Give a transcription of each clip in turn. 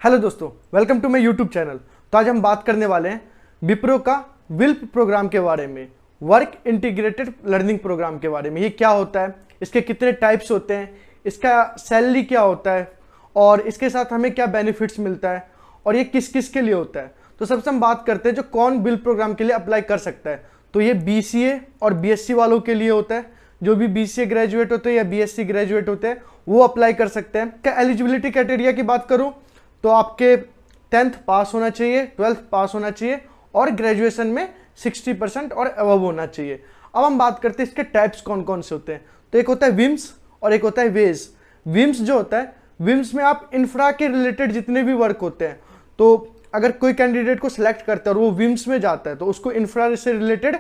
Hello दोस्तों, welcome to my YouTube channel. तो आज हम बात करने वाले हैं विप्रो का विल्प प्रोग्राम के बारे में, वर्क इंटीग्रेटेड लर्निंग प्रोग्राम के बारे में। ये क्या होता है, इसके कितने टाइप्स होते हैं, इसका सैलरी क्या होता है और इसके साथ हमें क्या बेनिफिट्स मिलता है और ये किस किस के लिए होता है। तो सबसे हम बात करते हैं जो कौन विल्प प्रोग्राम के लिए अप्लाई कर सकता है। तो ये BCA और BSc वालों के लिए होता है। जो भी BCA ग्रेजुएट होते हैं या BSc ग्रेजुएट होते हैं वो अप्लाई कर सकते हैं। क्या एलिजिबिलिटी क्राइटेरिया की बात करूं तो आपके 10th पास होना चाहिए, 12th पास होना चाहिए और ग्रेजुएशन में 60% और अबव होना चाहिए। अब हम बात करते हैं इसके टाइप्स कौन कौन से होते हैं। तो एक होता है विम्स और एक होता है वेज। विम्स जो होता है, विम्स में आप इंफ्रा के रिलेटेड जितने भी वर्क होते हैं, तो अगर कोई कैंडिडेट को सिलेक्ट करता है और वो विम्स में जाता है तो उसको इंफ्रा से रिलेटेड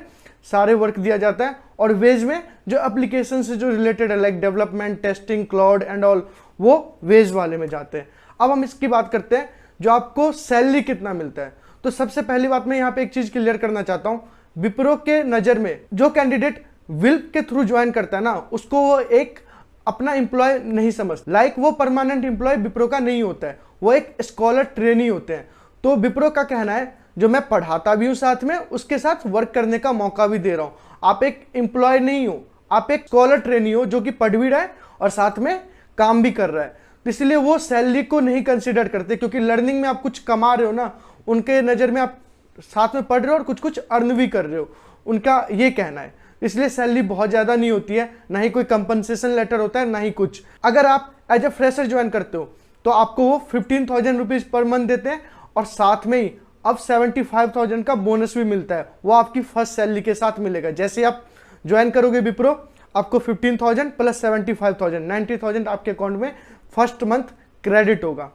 सारे वर्क दिया जाता है। और वेज में जो एप्लीकेशन से जो रिलेटेड है like development, testing, cloud and all, वो वेज वाले में जाते हैं। अब हम इसकी बात करते हैं जो आपको सैलरी कितना मिलता है। तो सबसे पहली बात मैं यहाँ पे एक चीज क्लियर करना चाहता हूँ। विप्रो के नज़र में जो कैंडिडेट विल्प के थ्रू ज्वाइन करता है ना, उसको वो एक अपना एम्प्लॉय नहीं समझता। लाइक वो परमानेंट एम्प्लॉय विप्रो का नहीं होता है, वो एक स्कॉलर ट्रेनी होते हैं। तो विप्रो का कहना है जो मैं पढ़ाता भी हूँ साथ में, उसके साथ वर्क करने का मौका भी दे रहा हूँ। आप एक एम्प्लॉय नहीं हो, आप एक स्कॉलर ट्रेनी हो जो कि पढ़ भी रहा है और साथ में काम भी कर रहा है। तो इसलिए वो सैलरी को नहीं कंसिडर करते, क्योंकि लर्निंग में आप कुछ कमा रहे हो ना, उनके नज़र में आप साथ में पढ़ रहे हो और कुछ कुछ अर्न भी कर रहे हो, उनका ये कहना है। इसलिए सैलरी बहुत ज़्यादा नहीं होती है, ना ही कोई कंपनसेशन लेटर होता है, ना ही कुछ। अगर आप एज ए फ्रेशर ज्वाइन करते हो तो आपको वो 15,000 रुपीज़ पर मंथ देते हैं और साथ में ही अब 75,000 का बोनस भी मिलता है। वो आपकी फर्स्ट सैलरी के साथ मिलेगा। जैसे आप ज्वाइन करोगे विप्रो, आपको 15,000 प्लस 75,000, 90,000 आपके अकाउंट में फर्स्ट मंथ क्रेडिट होगा।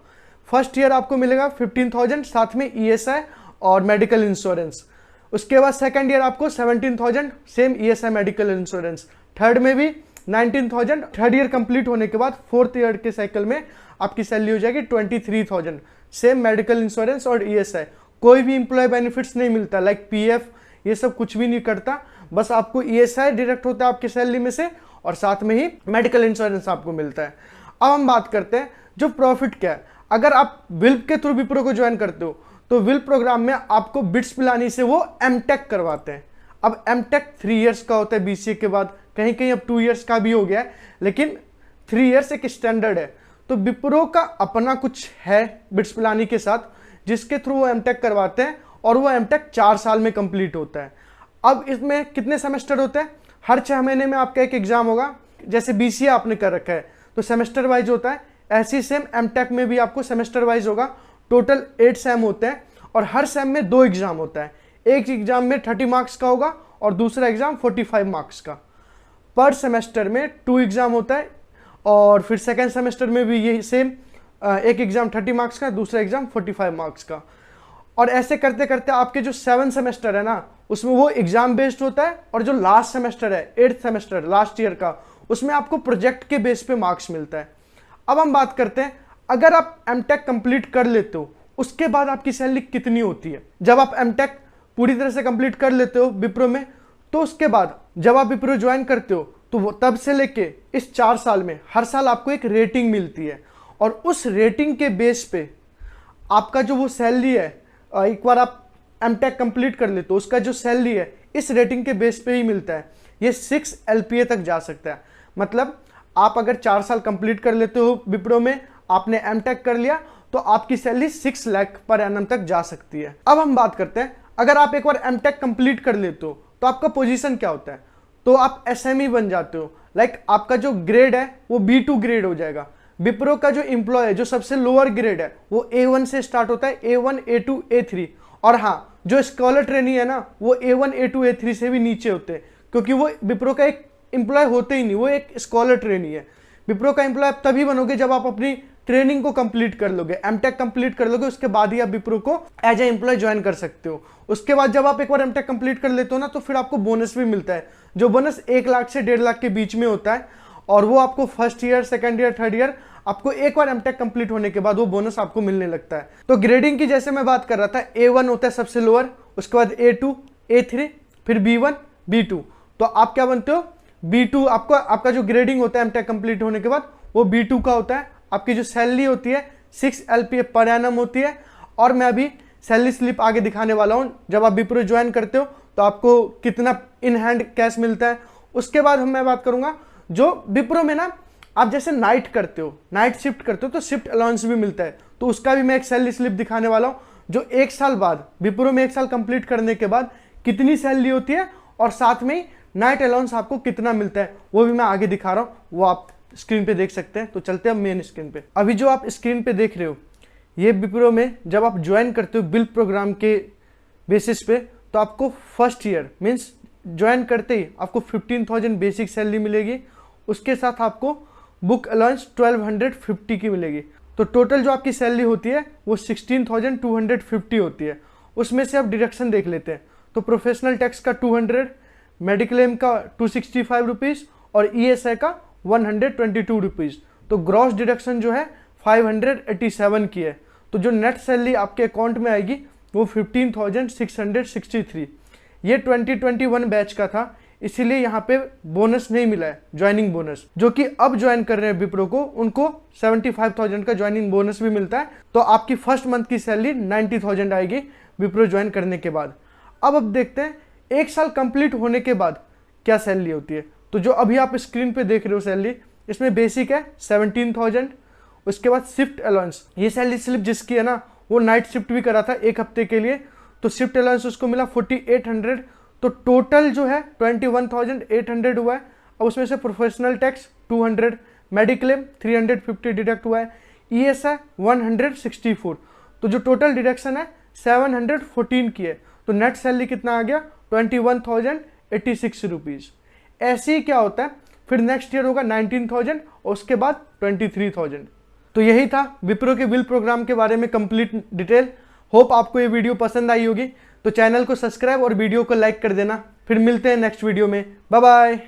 फर्स्ट ईयर आपको मिलेगा 15,000, साथ में ESI और मेडिकल इंश्योरेंस। उसके बाद सेकंड ईयर आपको 17,000, same ESI medical insurance. Third में भी 19,000। थर्ड ईयर कंप्लीट होने के बाद फोर्थ ईयर के साइकिल में आपकी सैलरी हो जाएगी 23,000, सेम मेडिकल इंश्योरेंस और ESI। कोई भी इंप्लॉय बेनिफिट्स नहीं मिलता, लाइक PF ये सब कुछ भी नहीं करता, बस आपको ESI डायरेक्ट होता है आपकी सैलरी में से और साथ में ही मेडिकल इंश्योरेंस आपको मिलता है। अब हम बात करते हैं जो प्रॉफिट क्या है। अगर आप विल्प के थ्रू विप्रो को ज्वाइन करते हो तो विल्प प्रोग्राम में आपको बिट्स पिलानी से वो MTech करवाते हैं। अब MTech 3 इयर्स का होता है BCA के बाद, कहीं कहीं अब 2 इयर्स का भी हो गया है, लेकिन 3 इयर्स एक स्टैंडर्ड है। तो विप्रो का अपना कुछ है बिट्स पिलानी के साथ, जिसके थ्रू वो MTech करवाते हैं और वो MTech 4 साल में कंप्लीट होता है। अब इसमें कितने सेमेस्टर होते हैं? हर 6 महीने में आपका एक एग्जाम होगा। जैसे BCA आपने कर रखा है तो सेमेस्टर वाइज होता है, ऐसे ही सेम MTech में भी आपको सेमेस्टर वाइज होगा। टोटल 8 सेम होते हैं और हर सेम में 2 एग्जाम होता है। एक एग्जाम में 30 मार्क्स का होगा और दूसरा एग्जाम 45 मार्क्स का। पर सेमेस्टर में 2 एग्जाम होता है और फिर सेकेंड सेमेस्टर में भी यही सेम, एक एग्जाम 30 मार्क्स का, दूसरा एग्जाम 45 मार्क्स का। और ऐसे करते करते आपके जो 7 सेमेस्टर है ना, उसमें वो एग्जाम बेस्ड होता है और जो लास्ट सेमेस्टर है 8th सेमेस्टर लास्ट ईयर का, उसमें आपको प्रोजेक्ट के बेस पे मार्क्स मिलता है। अब हम बात करते हैं अगर आप MTech कंप्लीट कर लेते हो उसके बाद आपकी सैलरी कितनी होती है। जब आप MTech पूरी तरह से कंप्लीट कर लेते हो विप्रो में, तो उसके बाद जब आप विप्रो ज्वाइन करते हो तो वो तब से लेके इस 4 साल में हर साल आपको एक रेटिंग मिलती है और उस रेटिंग के बेस पे आपका जो वो सैलरी है, एक बार आप MTech कंप्लीट कर लेते हो उसका जो सैलरी है इस रेटिंग के बेस पे ही मिलता है। ये 6 LPA तक जा सकता है। मतलब आप अगर 4 साल कंप्लीट कर लेते हो विप्रो में, आपने MTech कर लिया, तो आपकी सैलरी 6 लाख पर एनम तक जा सकती है। अब हम बात करते हैं अगर आप एक बार MTech कंप्लीट कर लेते हो तो आपका पोजीशन क्या होता है। तो आप SME बन जाते हो। लाइक आपका जो ग्रेड है वो B2 ग्रेड हो जाएगा। विप्रो का जो एम्प्लॉय है जो सबसे लोअर ग्रेड है वो A1 से स्टार्ट होता है, A1, A2, A3। और हाँ, जो स्कॉलर ट्रेनी है ना, वो A1, A2, A3 से भी नीचे होते हैं, क्योंकि वो विप्रो का एक एम्प्लॉय होते ही नहीं, वो एक स्कॉलर ट्रेनी है। विप्रो का एम्प्लॉय आप तभी बनोगे जब आप अपनी ट्रेनिंग को कंप्लीट कर लोगे, MTech कंप्लीट कर लोगे, उसके बाद ही आप विप्रो को एज ए एम्प्लॉय ज्वाइन कर सकते हो। उसके बाद जब आप एक बार MTech कंप्लीट कर लेते हो ना, तो फिर आपको बोनस भी मिलता है, जो बोनस 1 लाख से 1.5 लाख के बीच में होता है। और वो आपको first year, second year, third year, आपको एक बार MTech कंप्लीट होने के बाद वो बोनस आपको मिलने लगता है। तो ग्रेडिंग की जैसे मैं बात कर रहा था, A1 होता है सबसे लोअर, उसके बाद A2, A3, फिर B1, B2। तो आप क्या बनते हो? B2। आपका जो ग्रेडिंग होता है MTech कंप्लीट होने के बाद वो B2 का होता है। आपकी जो सैलरी होती है 6 LPA पर एनम होती है। और मैं अभी सैलरी स्लिप आगे दिखाने वाला हूँ, जब आप विप्रो ज्वाइन करते हो तो आपको कितना इन हैंड कैश मिलता है। उसके बाद मैं बात करूंगा जो विप्रो में ना आप जैसे नाइट करते हो, नाइट शिफ्ट करते हो तो शिफ्ट अलाउंस भी मिलता है, तो उसका भी मैं एक सैलरी स्लिप दिखाने वाला हूँ, जो 1 साल बाद विप्रो में 1 साल कंप्लीट करने के बाद कितनी सैलरी होती है और साथ में ही नाइट अलाउंस आपको कितना मिलता है, वो भी मैं आगे दिखा रहा हूँ, वो आप स्क्रीन पे देख सकते हैं। तो चलते हैं मेन स्क्रीन पे। अभी जो आप स्क्रीन पे देख रहे हो ये विप्रो में जब आप ज्वाइन करते हो बिल प्रोग्राम के बेसिस पे, तो आपको फर्स्ट ईयर मीन्स ज्वाइन करते ही आपको 15,000 बेसिक सैलरी मिलेगी। उसके साथ आपको बुक अलाउंस 1250 की मिलेगी। तो टोटल जो आपकी सैलरी होती है वो 16,250 होती है। उसमें से आप डिडक्शन देख लेते हैं। तो प्रोफेशनल टैक्स का 200, मेडिक्लेम का 265 रुपीज़ और ESI का 122 रुपीज़। तो ग्रॉस डिडक्शन जो है 587 की है। तो जो नेट सैलरी आपके अकाउंट में आएगी वो 15,663। ये 2021 बैच का था, इसीलिए यहाँ पे बोनस नहीं मिला है, ज्वाइनिंग बोनस। जो कि अब ज्वाइन कर रहे हैं विप्रो को, उनको 75,000 का ज्वाइनिंग बोनस भी मिलता है। तो आपकी फर्स्ट मंथ की सैलरी 90,000 आएगी विप्रो ज्वाइन करने के बाद। अब देखते हैं 1 साल कंप्लीट होने के बाद क्या सैलरी होती है। तो जो अभी आप स्क्रीन पे देख रहे हो सैलरी, इसमें बेसिक है 17,000। उसके बाद शिफ्ट अलाउंस, ये सैलरी स्लिप जिसकी है ना वो नाइट शिफ्ट भी करा था 1 हफ्ते के लिए, तो शिफ्ट अलाउंस उसको मिला 4800। तो टोटल जो है 21,800 हुआ है। और उसमें से प्रोफेशनल टैक्स 200, मेडिक्लेम 350 डिडक्ट हुआ है, ESI 164। तो जो टोटल डिडक्शन है 714 की है। तो नेट सैलरी कितना आ गया 21,086 रुपीज़। ऐसे ही क्या होता है फिर नेक्स्ट ईयर होगा 19,000 और उसके बाद 23,000। तो यही था विप्रो के बिल प्रोग्राम के बारे में कंप्लीट डिटेल। होप आपको ये वीडियो पसंद आई होगी। तो चैनल को सब्सक्राइब और वीडियो को लाइक कर देना। फिर मिलते हैं नेक्स्ट वीडियो में। Bye bye.